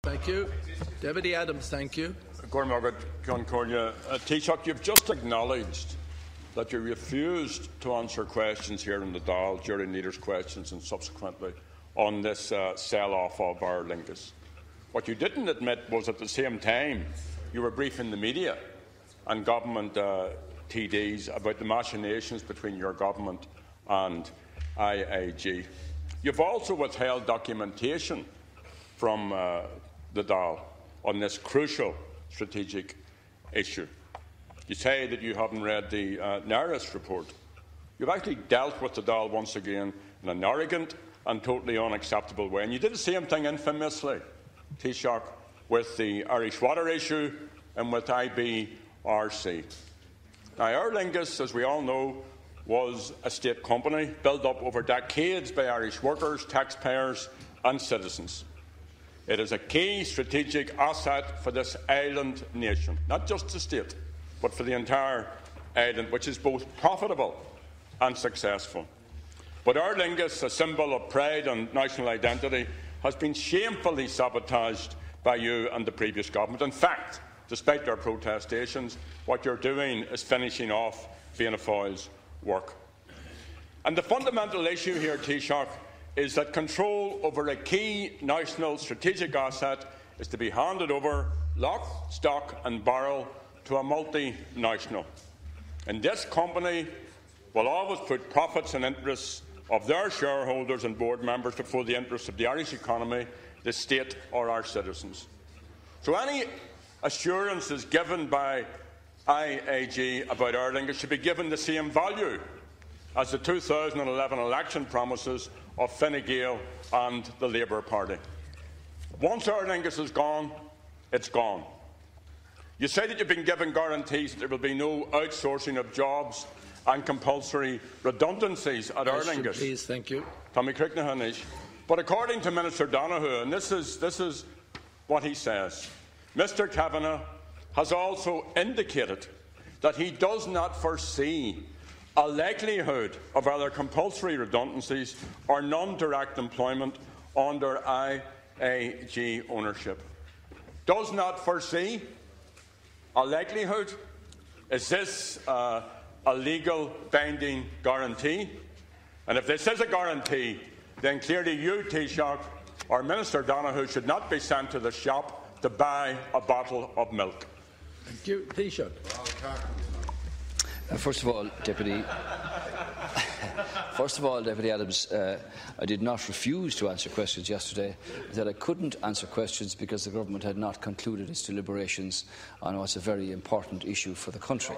Thank you. Deputy Adams, thank you. Taoiseach, you've just acknowledged that you refused to answer questions here in the Dáil during leaders' questions and subsequently on this sell-off of Aer Lingus. What you didn't admit was at the same time you were briefing the media and government TDs about the machinations between your government and IAG. You've also withheld documentation from the Dáil on this crucial strategic issue. You say that you haven't read the Naris report. You've actually dealt with the Dáil once again in an arrogant and totally unacceptable way. And you did the same thing infamously, Taoiseach, with the Irish water issue and with IBRC. Now, Aer Lingus, as we all know, was a state company built up over decades by Irish workers, taxpayers and citizens. It is a key strategic asset for this island nation, not just the state, but for the entire island, which is both profitable and successful. But Aer Lingus, a symbol of pride and national identity, has been shamefully sabotaged by you and the previous government. In fact, despite their protestations, what you're doing is finishing off Fianna Fáil's work. And the fundamental issue here, Taoiseach, is that control over a key national strategic asset is to be handed over lock, stock and barrel to a multinational. And this company will always put profits and interests of their shareholders and board members before the interests of the Irish economy, the state or our citizens. So any assurances given by IAG about Aer Lingus should be given the same value as the 2011 election promises of Fine Gael and the Labour Party. Once Aer Lingus is gone, it's gone. You say that you've been given guarantees that there will be no outsourcing of jobs and compulsory redundancies at Aer Lingus. Please, thank you. Tommy Cricknahan. But according to Minister Donoghue, and this is what he says, Mr Kavanagh has also indicated that he does not foresee a likelihood of either compulsory redundancies or non-direct employment under IAG ownership. Does not foresee a likelihood? Is this a legal binding guarantee? And if this is a guarantee, then clearly you, Taoiseach, or Minister Donoghue should not be sent to the shop to buy a bottle of milk. Thank you. Taoiseach. First of all, Deputy Adams, I did not refuse to answer questions yesterday. I said I couldn't answer questions because the government had not concluded its deliberations on what's a very important issue for the country.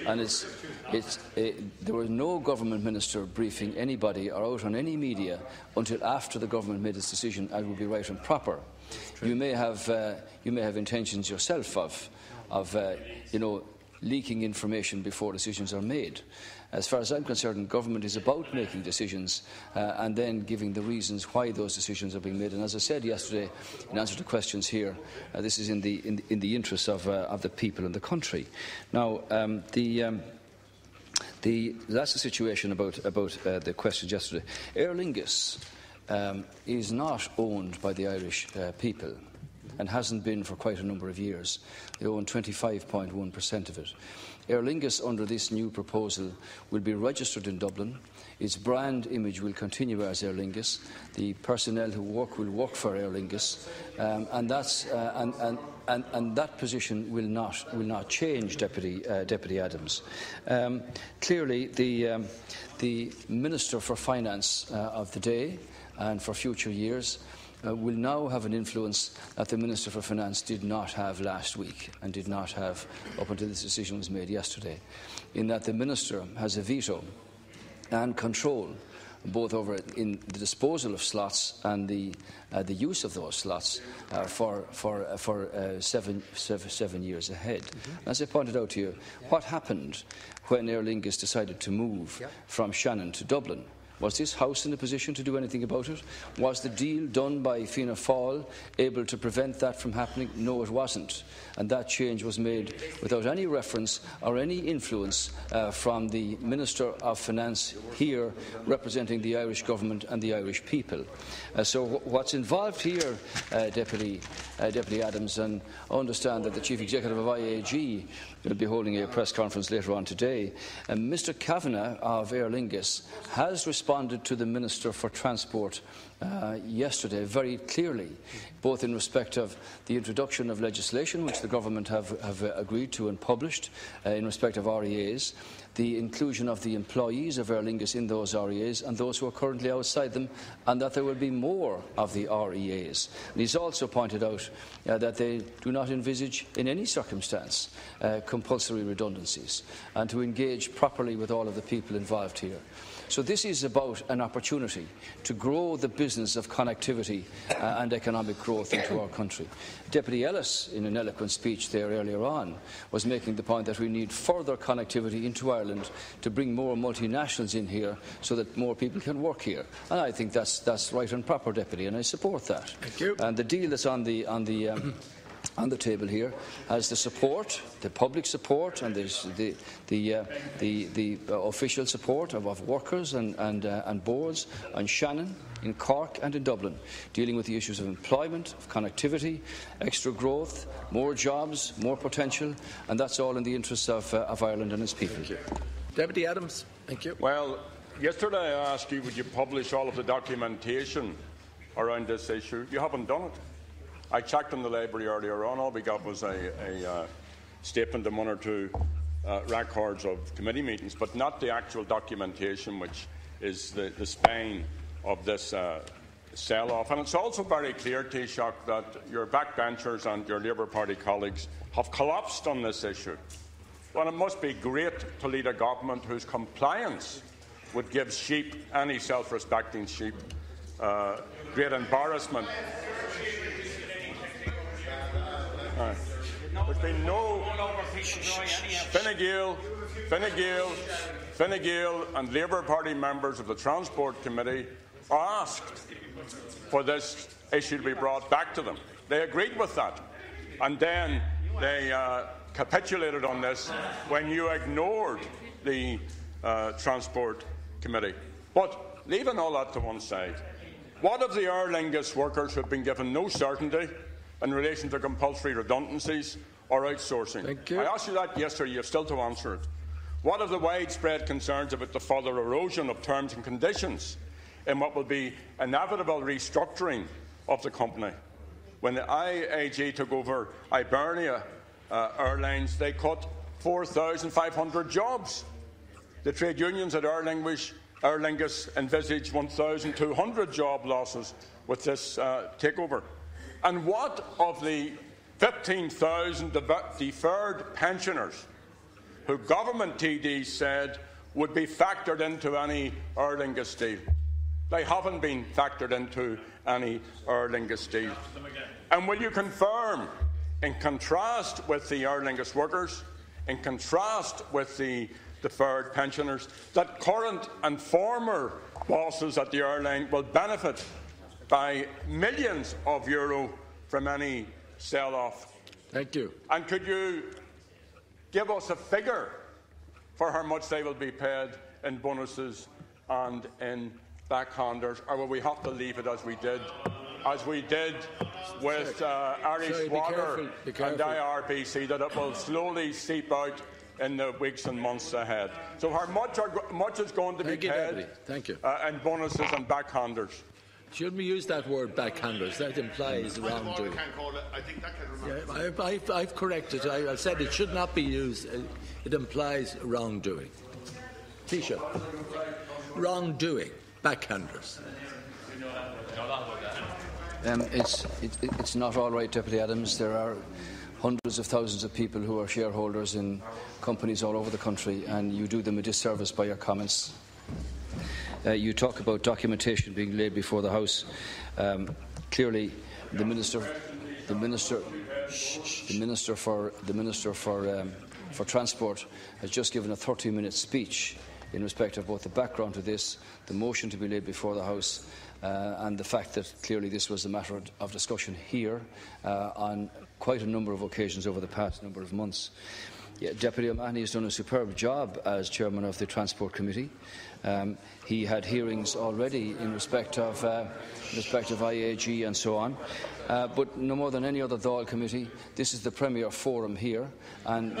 And there was no government minister briefing anybody or out on any media until after the government made its decision, and would be right and proper. You may have intentions yourself of leaking information before decisions are made. As far as I'm concerned, government is about making decisions and then giving the reasons why those decisions are being made. And as I said yesterday, in answer to questions here, this is in the interests of the people and the country. Now, that's the situation about the questions yesterday. Aer Lingus is not owned by the Irish people, and hasn't been for quite a number of years. They own 25.1% of it. Aer Lingus, under this new proposal, will be registered in Dublin. Its brand image will continue as Aer Lingus. The personnel who work will work for Aer Lingus, and that position will not change, Deputy Adams. Clearly, the Minister for Finance of the day and for future years will now have an influence that the Minister for Finance did not have last week and did not have up until this decision was made yesterday, in that the Minister has a veto and control both over in the disposal of slots and the use of those slots for 7 years ahead. As I pointed out to you, what happened when Aer Lingus decided to move from Shannon to Dublin Was this House in a position to do anything about it? Was the deal done by Fianna Fáil able to prevent that from happening? No, it wasn't. And that change was made without any reference or any influence from the Minister of Finance here representing the Irish government and the Irish people. So what's involved here, Deputy Adams, and I understand that the Chief Executive of IAG will be holding a press conference later on today, Mr Kavanagh of Aer Lingus has responded to the Minister for Transport yesterday very clearly, both in respect of the introduction of legislation which the government have agreed to and published in respect of REAs, the inclusion of the employees of Aer Lingus in those REAs and those who are currently outside them, and that there will be more of the REAs. And he's also pointed out that they do not envisage in any circumstance compulsory redundancies, and to engage properly with all of the people involved here. So this is about an opportunity to grow the business of connectivity and economic growth into our country. Deputy Ellis, in an eloquent speech there earlier on, was making the point that we need further connectivity into Ireland to bring more multinationals in here so that more people can work here. And I think that's right and proper, Deputy, and I support that. Thank you. And the deal that's on the table here has the support, the public support, and the official support of workers and boards on Shannon, in Cork and in Dublin, dealing with the issues of employment, of connectivity, extra growth, more jobs, more potential, and that's all in the interests of Ireland and its people. Thank you. Deputy Adams. Thank you. Well, yesterday I asked you, would you publish all of the documentation around this issue? You haven't done it. I checked in the library earlier on. All we got was a statement and one or two records of committee meetings, but not the actual documentation, which is the spine of this sell-off. And it's also very clear, Taoiseach, that your backbenchers and your Labour Party colleagues have collapsed on this issue. Well, it must be great to lead a government whose compliance would give sheep, any self-respecting sheep, great embarrassment. There's been no Fine Gael and Labour Party members of the Transport Committee asked for this issue to be brought back to them. They agreed with that, and then they capitulated on this when you ignored the Transport Committee. But leaving all that to one side, what of the Aer Lingus workers who have been given no certainty in relation to compulsory redundancies or outsourcing? Thank you. I asked you that yesterday. You have still to answer it. What of the widespread concerns about the further erosion of terms and conditions in what will be inevitable restructuring of the company? When the IAG took over Iberia Airlines, they cut 4,500 jobs. The trade unions at Aer Lingus envisaged 1,200 job losses with this takeover. And what of the 15,000 deferred pensioners who government TDs said would be factored into any Aer Lingus deal? They haven't been factored into any Aer Lingus deal. And will you confirm, in contrast with the Aer Lingus workers, in contrast with the deferred pensioners, that current and former bosses at the airline will benefit by millions of euro from any sell-off? Thank you. And could you give us a figure for how much they will be paid in bonuses and in backhanders, or will we have to leave it as we did with Irish Water and IRBC, that it will slowly seep out in the weeks and months ahead? So how much is going to be paid in bonuses and backhanders? Shouldn't we use that word backhanders? That implies wrongdoing. I've corrected. I said it should not be used. It implies wrongdoing. Taoiseach. Wrongdoing. Backhanders. It's not all right, Deputy Adams. There are hundreds of thousands of people who are shareholders in companies all over the country, and you do them a disservice by your comments. You talk about documentation being laid before the House. Clearly, the Minister for Transport has just given a 30-minute speech in respect of both the background to this, the motion to be laid before the House, and the fact that clearly this was a matter of discussion here on quite a number of occasions over the past number of months. Yeah, Deputy O'Mahony has done a superb job as chairman of the Transport Committee. He had hearings already in respect of IAG and so on. But no more than any other Dáil committee, this is the premier forum here. And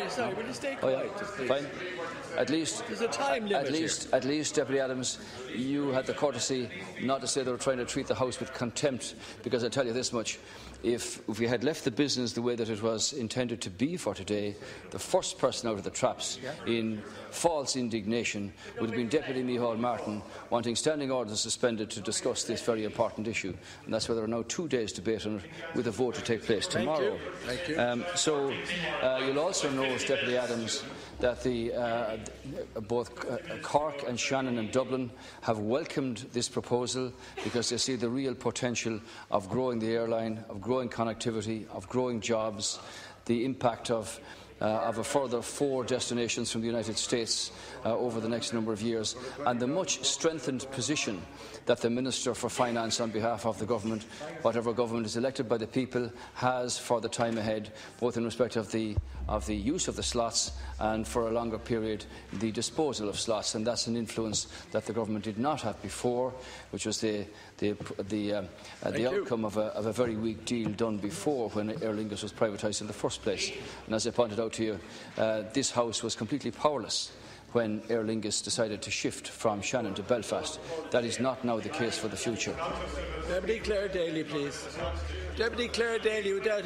Sorry, will you stay quiet? Yeah, fine. At least, there's a time limit at least, Deputy Adams, you had the courtesy not to say they were trying to treat the House with contempt, because I tell you this much. If we had left the business the way that it was intended to be for today, the first person out of the traps in false indignation would have been Deputy Micheál Martin, wanting standing orders suspended to discuss this very important issue. And that's why there are now 2 days debate on it, with a vote to take place tomorrow. Thank you. So you'll also note, Deputy Adams, that both Cork and Shannon and Dublin have welcomed this proposal, because they see the real potential of growing the airline, of growing connectivity, of growing jobs, the impact of a further 4 destinations from the United States over the next number of years, and the much strengthened position that the Minister for Finance, on behalf of the government, whatever government is elected by the people, has for the time ahead, both in respect of the use of the slots and, for a longer period, the disposal of slots. And that's an influence that the government did not have before, which was the outcome of a very weak deal done before, when Aer Lingus was privatised in the first place. And as I pointed out to you, this House was completely powerless when Aer Lingus decided to shift from Shannon to Belfast. That is not now the case for the future. Deputy Clare Daly, please. Deputy Clare Daly, without